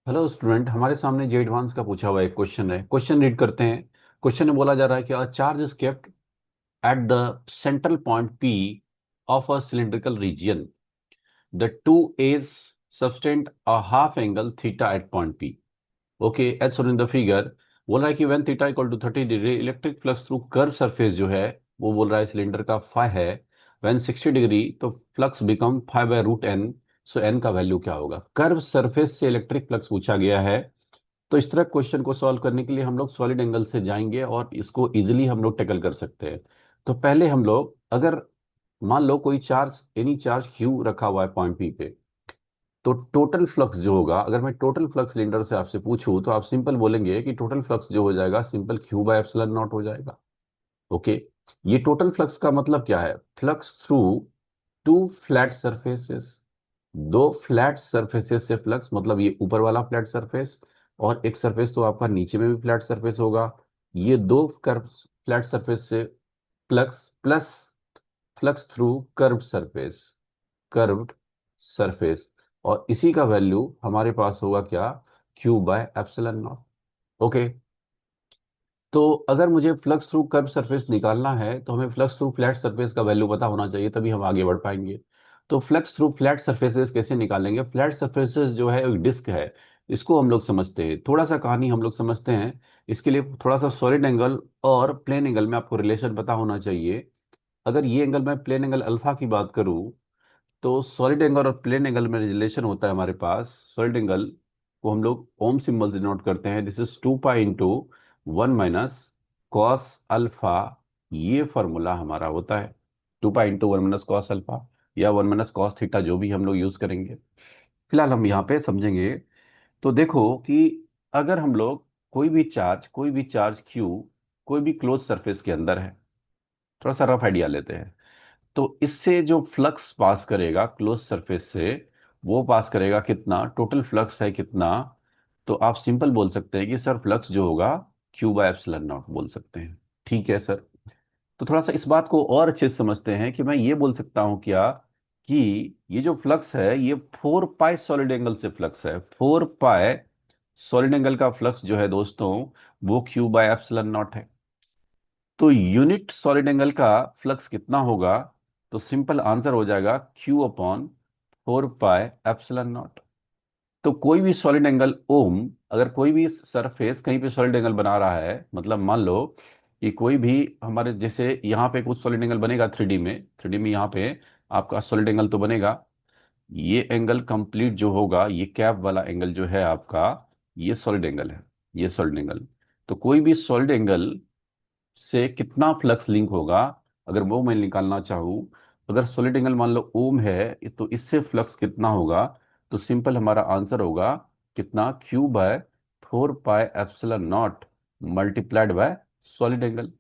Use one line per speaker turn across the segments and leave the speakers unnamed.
Hello student, हमारे सामने जे advance का पूछा हुआ एक क्वेश्चन है। क्वेश्चन रीड करते हैं। क्वेश्चन में बोला जा रहा है कि a charge is kept at the central point P of a cylindrical region. The two edge subtend a half angle theta at point P. Okay, as shown in the figure. बोल रहा है कि when theta equal to 30 degree electric flux through curve surface जो है वो बोल रहा है सिलेंडर का फाइ है। व्हेन 60 डिग्री तो flux become phi by root N. So N का वैल्यू क्या होगा? कर्व सरफेस से इलेक्ट्रिक फ्लक्स पूछा गया है। तो इस तरह क्वेश्चन को सॉल्व करने के लिए हम लोग सॉलिड एंगल से जाएंगे और इसको इजीली हम लोग टैकल कर सकते हैं। तो पहले हम लोग अगर मान लो कोई चार्ज एनी चार्ज क्यू रखा हुआ है पॉइंट पी पे, तो टोटल फ्लक्स जो होगा, अगर मैं टोटल फ्लक्स सिलेंडर से आपसे पूछूं तो आप सिंपल बोलेंगे कि टोटल फ्लक्स जो हो जाएगा simple Q by epsilon not हो जाएगा। ओके, ये टोटल फ्लक्स का मतलब क्या है? Flux through two flat surfaces. दो फ्लैट सरफेसेस से फ्लक्स, मतलब ये ऊपर वाला फ्लैट सरफेस और एक सरफेस तो आपका नीचे में भी फ्लैट सरफेस होगा। ये दो कर्व फ्लैट सरफेस से flux plus flux through curve surface, curved surface. और इसी का वैल्यू हमारे पास होगा क्या? Q by epsilon not. Okay, तो अगर मुझे फ्लक्स थ्रू कर्व सरफेस निकालना है तो हमें फ्लक्स थ्रू फ्लैट सरफेस का वैल्यू पता होना चाहिए, तभी हम आगे बढ़ पाएंगे। तो फ्लक्स थ्रू फ्लैट सरफेसेस कैसे निकालेंगे? फ्लैट सरफेसेस जो है एक डिस्क है, इसको हम लोग समझते हैं। थोड़ा सा कहानी हम लोग समझते हैं। इसके लिए थोड़ा सा सॉलिड एंगल और प्लेन एंगल में आपको रिलेशन पता होना चाहिए। अगर ये एंगल मैं प्लेन एंगल अल्फा की बात करूं, तो सॉलिड एंगल और प्लेन एंगल में रिलेशन होता है हमारे पास। सॉलिड एंगल को हम लोग ओम सिंबल से डिनोट करते हैं। This is 2 pi into 1 minus cos alpha. ये फॉर्मूला हमारा होता है 2 pi into 1 minus cos alpha या 1 माइनस कॉस थीटा, जो भी हम लोग यूज करेंगे। फिलहाल हम यहाँ पे समझेंगे। तो देखो कि अगर हम लोग कोई भी चार्ज क्यू कोई भी क्लोज सरफेस के अंदर है, थोड़ा सा रफ आइडिया लेते हैं। तो इससे जो फ्लक्स पास करेगा क्लोज सरफेस से, वो पास करेगा कितना? टोटल फ्लक्स है कितना? तो आप सिंपल बोल सकते हैं कि सर फ्लक्स जो होगा क्यू बाय एप्सिलॉन नॉट बोल सकते हैं। ठीक है सर। तो थोड़ा सा इस बात को और अच्छे से समझते हैं कि मैं ये बोल सकता हूं क्या कि ये जो फ्लक्स है ये 4 पाई सॉलिड एंगल से फ्लक्स है। 4 पाई सॉलिड एंगल का फ्लक्स जो है दोस्तों, वो क्यू बाय एप्सिलॉन नॉट है। तो यूनिट सॉलिड एंगल का फ्लक्स कितना होगा? तो सिंपल आंसर हो जाएगा Q upon 4 pi epsilon not. तो कोई भी सॉलिड एंगल ओम, अगर कोई भी सरफेस कहीं पे सॉलिड एंगल बना रहा है, मतलब मान लो कि कोई भी हमारे जैसे यहाँ पे कुछ सॉलिड एंगल बनेगा 3D में यहाँ पे आपका सॉलिड एंगल तो बनेगा। ये एंगल कंप्लीट जो होगा, ये कैप वाला एंगल जो है आपका, ये सॉलिड एंगल है। ये सॉलिड एंगल, तो कोई भी सॉलिड एंगल से कितना फ्लक्स लिंक होगा, अगर वो मैं निकालना चाहूँ, अगर सॉलिड एंगल मान लो ओम है तो इससे फ्लक्स कितना होगा? तो सिंपल हमारा आंसर होगा कितना? Q by 4 pi epsilon not multiplied by solid angle.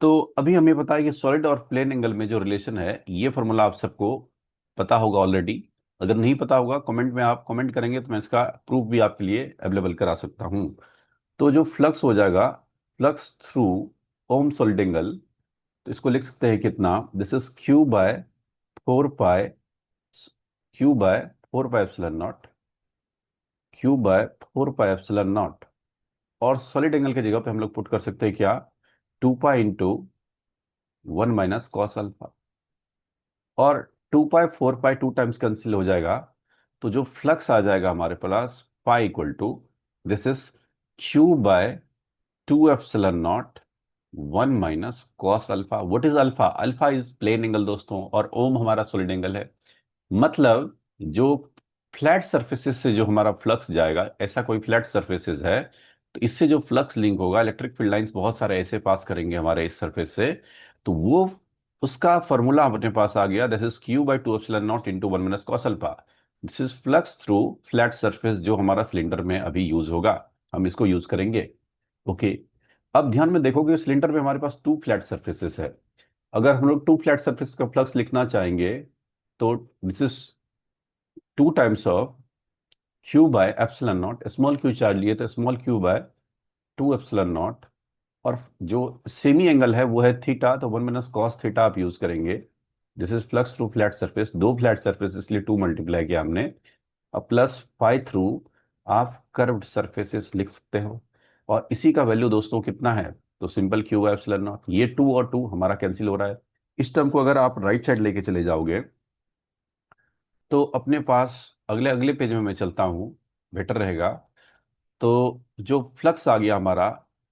तो अभी हमें पता है कि सॉलिड और प्लेन एंगल में जो रिलेशन है, ये फॉर्मूला आप सबको पता होगा ऑलरेडी। अगर नहीं पता होगा कमेंट में आप कमेंट करेंगे तो मैं इसका प्रूफ भी आपके लिए अवेलेबल करा सकता हूँ। तो जो फ्लक्स हो जाएगा, फ्लक्स थ्रू ओम सॉलिड एंगल, तो इसको लिख सकते हैं कितना? This is Q by 4 pi epsilon not. और सॉलिड एंगल की जगह पे हम लोग पुट कर सकते हैं क्या? 2 pi into 1 minus cos alpha. और 2 pi 4 pi two times cancel हो जाएगा। तो जो फ्लक्स आ जाएगा हमारे पास pi equal to, this is Q/2 epsilon naught 1 minus cos alpha. What is alpha? Alpha is plane angle दोस्तों, और ओम हमारा सॉलिड एंगल है। मतलब जो फ्लैट सरफेसेस से जो हमारा फ्लक्स जाएगा, ऐसा कोई फ्लैट सरफेसेस है तो इससे जो फ्लक्स लिंक होगा, इलेक्ट्रिक फील्ड लाइंस बहुत सारे ऐसे पास करेंगे हमारे इस सरफेस से, तो वो उसका फॉर्मूला अपने पास आ गया। This is Q/2 epsilon not into 1 minus cos alpha. This is flux through flat surface जो हमारा सिलेंडर में अभी यूज होगा, हम इसको यूज करेंगे। ओके, अब ध्यान में देखोगे सिलेंडर में हमारे पास टू फ्लैट सरफेसेस है। अगर हम लोग टू फ्लैट सरफेस का फ्लक्स लिखना चाहेंगे तो दिस इज 2 टाइम्स ऑफ Q/एप्सिलॉन नॉट। स्मॉल क्यू चार्ज लिए तो स्मॉल Q/2 एप्सिलॉन नॉट। और जो सेमी एंगल है वो है थीटा, तो 1 माइनस कॉस थीटा आप यूज करेंगे। This is flux through flat surface, दो फ्लैट सरफेस इसलिए 2 मल्टीप्लाई किया हमने। अब प्लस फाइव थ्रू आप कर्व्ड सरफेसेस लिख सकते हो। और इसी का वैल्यू दोस्तों कितना है, तो simple Q by epsilon not, ये टू और टू हमारा कैंसिल हो रहा है। इस टर्म को अगर आप राइट साइड लेके चले जाओगे तो अपने पास अगले अगले पेज में मैं चलता हूँ, बेटर रहेगा। तो जो फ्लक्स आ गया हमारा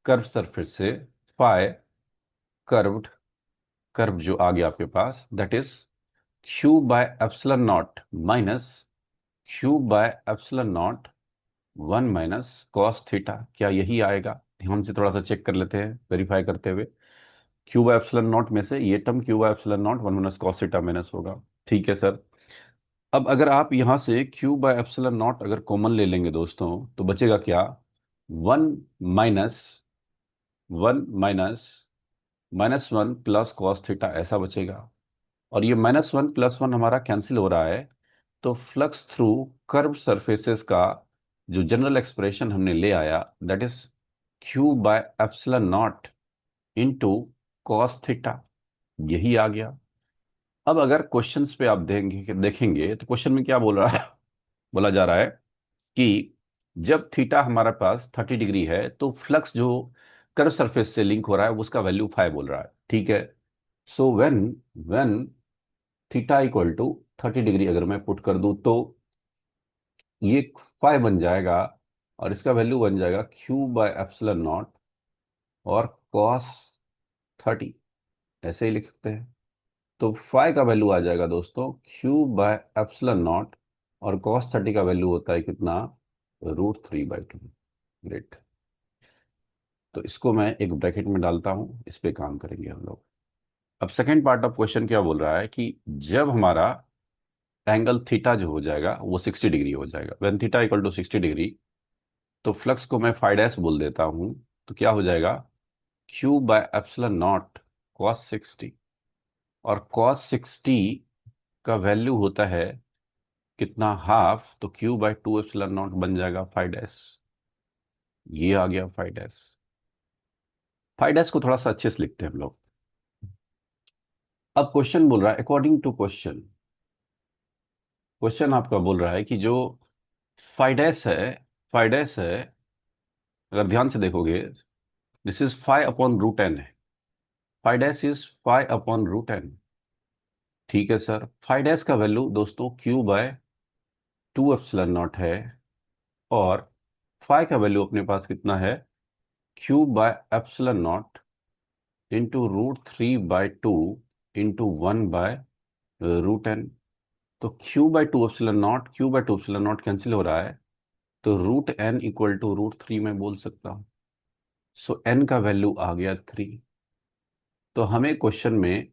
कर्व सरफेस से, फाई कर्व्ड, कर्व जो आ गया आपके पास, that is Q by epsilon naught minus Q by epsilon naught one minus cos theta. क्या यही आएगा? ध्यान से थोड़ा सा चेक कर लेते हैं वेरीफाई करते हुए। क्यू बाय एप्सिलॉन नॉट में से ये term Q by epsilon naught one minus cos theta minus होगा। ठीक है सर। अब अगर आप यहां से क्यू बाय एप्सिलॉन नॉट अगर कॉमन ले लेंगे दोस्तों, तो बचेगा क्या? One minus one minus minus one plus cos theta, ऐसा बचेगा। और ये माइनस वन प्लस वन हमारा कैंसिल हो रहा है। तो फ्लक्स थ्रू कर्व सरफेसेस का जो जनरल एक्सप्रेशन हमने ले आया, that is Q by epsilon not into cos theta, यही आ गया। अब अगर क्वेश्चंस पे आप देखेंगे देखेंगे तो क्वेश्चन में क्या बोल रहा है, बोला जा रहा है कि जब थीटा हमारे पास 30 डिग्री है तो फ्लक्स जो कर्व सरफेस से लिंक हो रहा है उसका वैल्यू फाइव बोल रहा है। ठीक है। So when when theta equal to 30 degree अगर मैं पुट कर दूं तो ये फाइव बन जाएगा, और इसका वैल्यू बन जाएगा क्यू बाय एप्सिलॉन नॉट और कॉस 30, ऐसे ही लिख सकते हैं। तो फाइव का वैल्यू आ जाएगा दोस्तों क्यू बाय एप्सिलॉन नॉट, और कॉस 30 का वैल्यू होता है कितना? √3/2। ग्रेट। तो इसको मैं एक ब्रैकेट में डालता हूं, इस पे काम करेंगे हम लोग। अब सेकंड पार्ट ऑफ क्वेश्चन क्या बोल रहा है कि जब हमारा एंगल थीटा जो हो जाएगा वो 60 डिग्री हो जाएगा, when theta equal to 60 degree, तो फ्लक्स को मैं फाइव डैश बोल देता हूं। तो क्या हो जाएगा? Q by epsilon not cos 60, और कॉस 60 का वैल्यू होता है कितना? हाफ। तो Q by two epsilon not बन जाएगा फाइव डैश, ये आ गया फाइव डैश। फाइव डैश को थोड़ा सा अच्छे से लिखते हैं हम लोग। अब क्वेश्चन बोल रहा है अकॉर्डिंग टू क्वेश्चन, क्वेश्चन आपका बोल रहा है कि जो फाइडेस है, फाइडेस है, अगर ध्यान से देखोगे, this is five upon √n है। फाइडेस इज फाइव अपॉन √n। ठीक है सर। फाइडेस का वैल्यू दोस्तों Q by two epsilon not है, और फाइ का वैल्यू अपने पास कितना है? Q by epsilon not into √3/2 into one by √n। तो Q by two epsilon not cancel हो रहा है, तो √n इक्वल टू √3 में बोल सकता हूं। सो n का वैल्यू आ गया 3। तो हमें क्वेश्चन में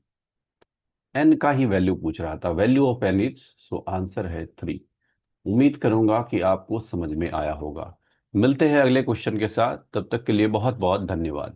n का ही वैल्यू पूछ रहा था, value of n is, so answer है 3। उम्मीद करूंगा कि आपको समझ में आया होगा। मिलते हैं अगले क्वेश्चन के साथ, तब तक के लिए बहुत बहुत धन्यवाद।